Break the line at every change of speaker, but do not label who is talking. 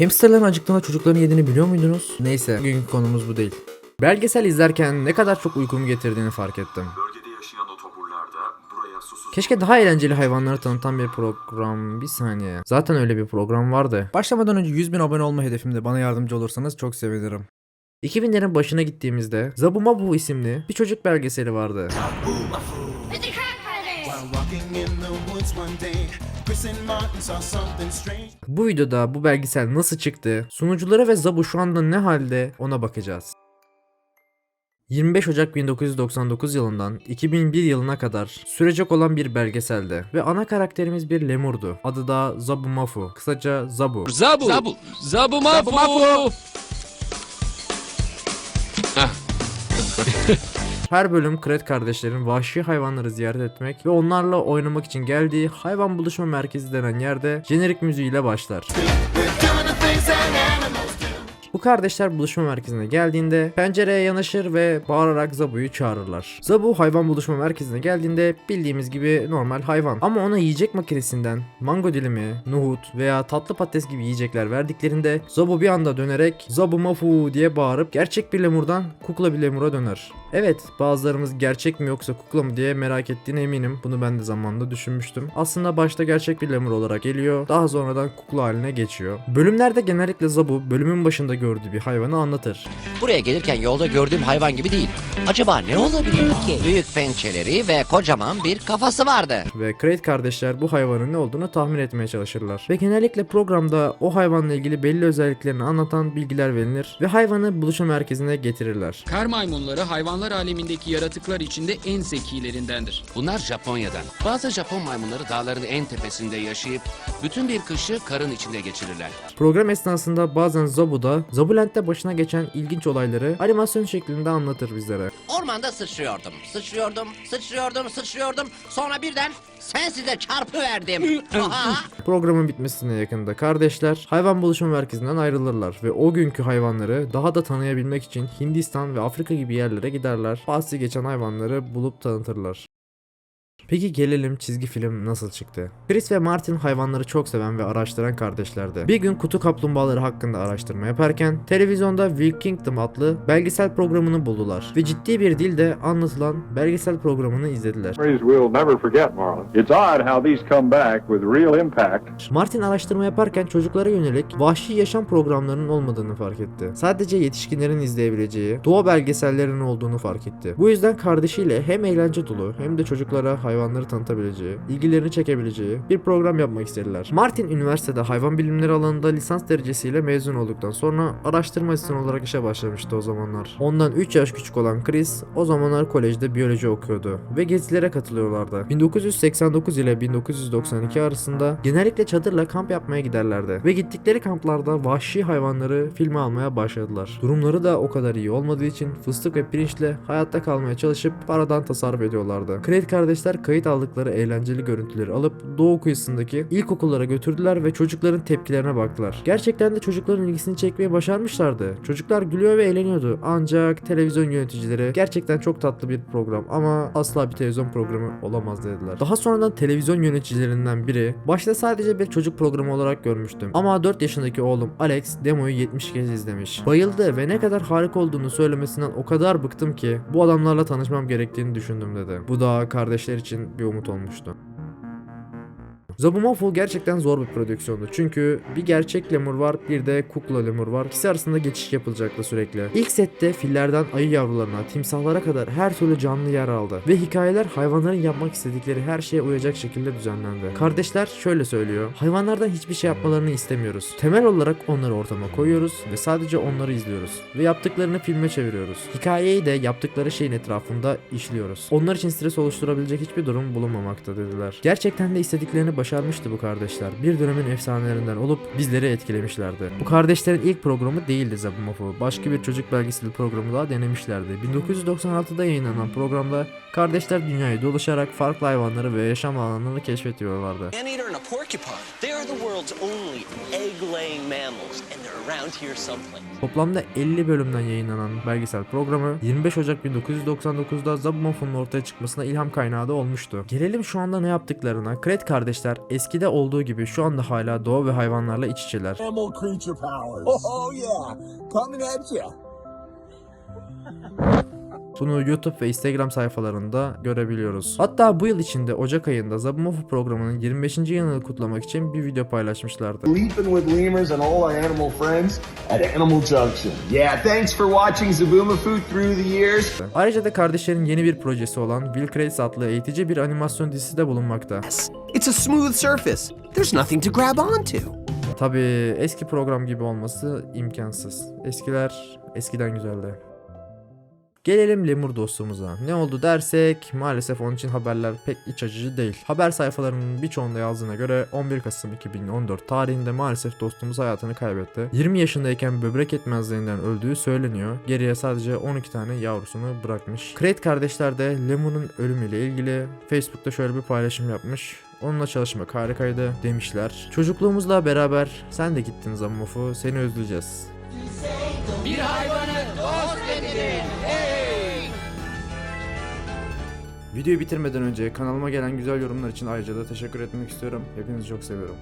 Hamsterların acıktığında çocukların yediğini biliyor muydunuz? Neyse, bugünkü konumuz bu değil. Belgesel izlerken ne kadar çok uykumu getirdiğini fark ettim.
Bölgede yaşayan otoburlarda buraya susuz...
Keşke daha eğlenceli hayvanları tanıtan bir program... Bir saniye. Zaten öyle bir program vardı. Başlamadan önce 100.000 abone olma hedefimde bana yardımcı olursanız çok sevinirim. 2000'lerin başına gittiğimizde Zabu Mabu isimli bir çocuk belgeseli vardı. Bu videoda bu belgesel nasıl çıktı, sunucuları ve Zabu şu anda ne halde ona bakacağız. 25 Ocak 1999 yılından 2001 yılına kadar sürecek olan bir belgeseldi ve ana karakterimiz bir lemurdu. Adı da Zabu Mafu, kısaca Zabu.
Zabu Mafu.
Her bölüm Kret kardeşlerin vahşi hayvanları ziyaret etmek ve onlarla oynamak için geldiği hayvan buluşma merkezi denen yerde jenerik müziğiyle başlar. Bu kardeşler buluşma merkezine geldiğinde pencereye yanaşır ve bağırarak Zabu'yu çağırırlar. Zabu hayvan buluşma merkezine geldiğinde bildiğimiz gibi normal hayvan. Ama ona yiyecek makinesinden mango dilimi, nohut veya tatlı patates gibi yiyecekler verdiklerinde Zabu bir anda dönerek Zabu Mafu diye bağırıp gerçek bir lemurdan kukla bir lemura döner. Evet, bazılarımız gerçek mi yoksa kukla mı diye merak ettiğine eminim. Bunu ben de zamanında düşünmüştüm. Aslında başta gerçek bir lemur olarak geliyor, daha sonradan kukla haline geçiyor. Bölümlerde genellikle Zabu bölümün başında gördüğü bir hayvanı anlatır.
Buraya gelirken yolda gördüğüm hayvan gibi değil. Acaba ne olabilir ki? Büyük pençeleri ve kocaman bir kafası vardı.
Ve Kret kardeşler bu hayvanın ne olduğunu tahmin etmeye çalışırlar. Ve genellikle programda o hayvanla ilgili belli özelliklerini anlatan bilgiler verilir ve hayvanı buluşma merkezine getirirler.
Kar maymunları hayvanlar alemindeki yaratıklar içinde en zekilerindendir.
Bunlar Japonya'dan. Bazı Japon maymunları dağların en tepesinde yaşayıp bütün bir kışı karın içinde geçirirler.
Program esnasında bazen Zabu da Zabulent'te başına geçen ilginç olayları animasyon şeklinde anlatır bizlere.
Ormanda sıçrıyordum. Sonra birden sensize çarpıverdim.
Programın bitmesine yakında kardeşler hayvan buluşma merkezinden ayrılırlar ve o günkü hayvanları daha da tanıyabilmek için Hindistan ve Afrika gibi yerlere giderler. Bahsi geçen hayvanları bulup tanıtırlar. Peki gelelim çizgi film nasıl çıktı? Chris ve Martin hayvanları çok seven ve araştıran kardeşlerdi. Bir gün kutu kaplumbağaları hakkında araştırma yaparken televizyonda Will Kingdom adlı belgesel programını buldular ve ciddi bir dilde anlatılan belgesel programını izlediler.
We'll never forget, Marlon. It's odd how these come back with real impact.
Martin araştırma yaparken çocuklara yönelik vahşi yaşam programlarının olmadığını fark etti. Sadece yetişkinlerin izleyebileceği doğa belgesellerinin olduğunu fark etti. Bu yüzden kardeşiyle hem eğlence dolu hem de çocuklara hayvanları tanıtabileceği, ilgilerini çekebileceği bir program yapmak istediler. Martin üniversitede hayvan bilimleri alanında lisans derecesiyle mezun olduktan sonra araştırma asistanı olarak işe başlamıştı o zamanlar. Ondan 3 yaş küçük olan Chris o zamanlar kolejde biyoloji okuyordu ve gezilere katılıyorlardı. 1989 ile 1992 arasında genellikle çadırla kamp yapmaya giderlerdi ve gittikleri kamplarda vahşi hayvanları filme almaya başladılar. Durumları da o kadar iyi olmadığı için fıstık ve pirinçle hayatta kalmaya çalışıp paradan tasarruf ediyorlardı. Kret kardeşler kayıt aldıkları eğlenceli görüntüleri alıp Doğu kıyısındaki ilkokullara götürdüler ve çocukların tepkilerine baktılar. Gerçekten de çocukların ilgisini çekmeye başarmışlardı. Çocuklar gülüyor ve eğleniyordu. Ancak televizyon yöneticileri gerçekten çok tatlı bir program ama asla bir televizyon programı olamaz dediler. Daha sonradan televizyon yöneticilerinden biri başta sadece bir çocuk programı olarak görmüştüm. Ama 4 yaşındaki oğlum Alex demoyu 70 kez izlemiş. Bayıldı ve ne kadar harika olduğunu söylemesinden o kadar bıktım ki bu adamlarla tanışmam gerektiğini düşündüm dedi. Bu da kardeşler için bir umut olmuştu. Zabu Mafu gerçekten zor bir prodüksiyondu çünkü bir gerçek lemur var bir de kukla lemur var. İkisi arasında geçiş yapılacaktı sürekli. İlk sette fillerden ayı yavrularına, timsahlara kadar her türlü canlı yer aldı ve hikayeler hayvanların yapmak istedikleri her şeye uyacak şekilde düzenlendi. Kardeşler şöyle söylüyor: hayvanlardan hiçbir şey yapmalarını istemiyoruz. Temel olarak onları ortama koyuyoruz ve sadece onları izliyoruz ve yaptıklarını filme çeviriyoruz. Hikayeyi de yaptıkları şeyin etrafında işliyoruz. Onlar için stres oluşturabilecek hiçbir durum bulunmamakta dediler. Gerçekten de istediklerini başarmıştı bu kardeşler. Bir dönemin efsanelerinden olup bizleri etkilemişlerdi. Bu kardeşlerin ilk programı değildi Zabu Mafu. Başka bir çocuk belgeseli programı daha denemişlerdi. 1996'da yayınlanan programda kardeşler dünyayı dolaşarak farklı hayvanları ve yaşam alanlarını keşfediyorlardı.
Anteater and a porcupine. They are the world's only egg-laying mammals and they're around here someplace.
Toplamda 50 bölümden yayınlanan belgesel programı 25 Ocak 1999'da Zabu Mafu'nun ortaya çıkmasına ilham kaynağı da olmuştu. Gelelim şu anda ne yaptıklarına. Kret kardeşler kardeşler eskide olduğu gibi şu anda hala doğa ve hayvanlarla iç içeler.
Animal creature powers. Oh yeah, coming at ya.
Bunu YouTube ve Instagram sayfalarında görebiliyoruz. Hatta bu yıl içinde Ocak ayında Zabumofo programının 25. yılını kutlamak için bir video paylaşmışlardı.
Leaping with lemurs and all our animal friends at Animal Junction. Yeah, thanks for watching Zaboomafoo through the years.
Ayrıca da kardeşlerin yeni bir projesi olan Will Crates adlı eğitici bir animasyon dizisi de bulunmakta.
It's a smooth surface. There's nothing to grab onto.
Tabii eski program gibi olması imkansız. Eskiler eskiden güzeldi. Gelelim lemur dostumuza. Ne oldu dersek maalesef onun için haberler pek iç açıcı değil. Haber sayfalarının birçoğunda yazdığına göre 11 Kasım 2014 tarihinde maalesef dostumuz hayatını kaybetti. 20 yaşındayken böbrek yetmezliğinden öldüğü söyleniyor. Geriye sadece 12 tane yavrusunu bırakmış. Crate kardeşler de lemurun ölümüyle ilgili Facebook'ta şöyle bir paylaşım yapmış. Onunla çalışmak harikaydı demişler. Çocukluğumuzla beraber sen de gittin Zabumofo, seni özleyeceğiz.
Bir hayvanı dost edin.
Videoyu bitirmeden önce kanalıma gelen güzel yorumlar için ayrıca da teşekkür etmek istiyorum. Hepinizi çok seviyorum.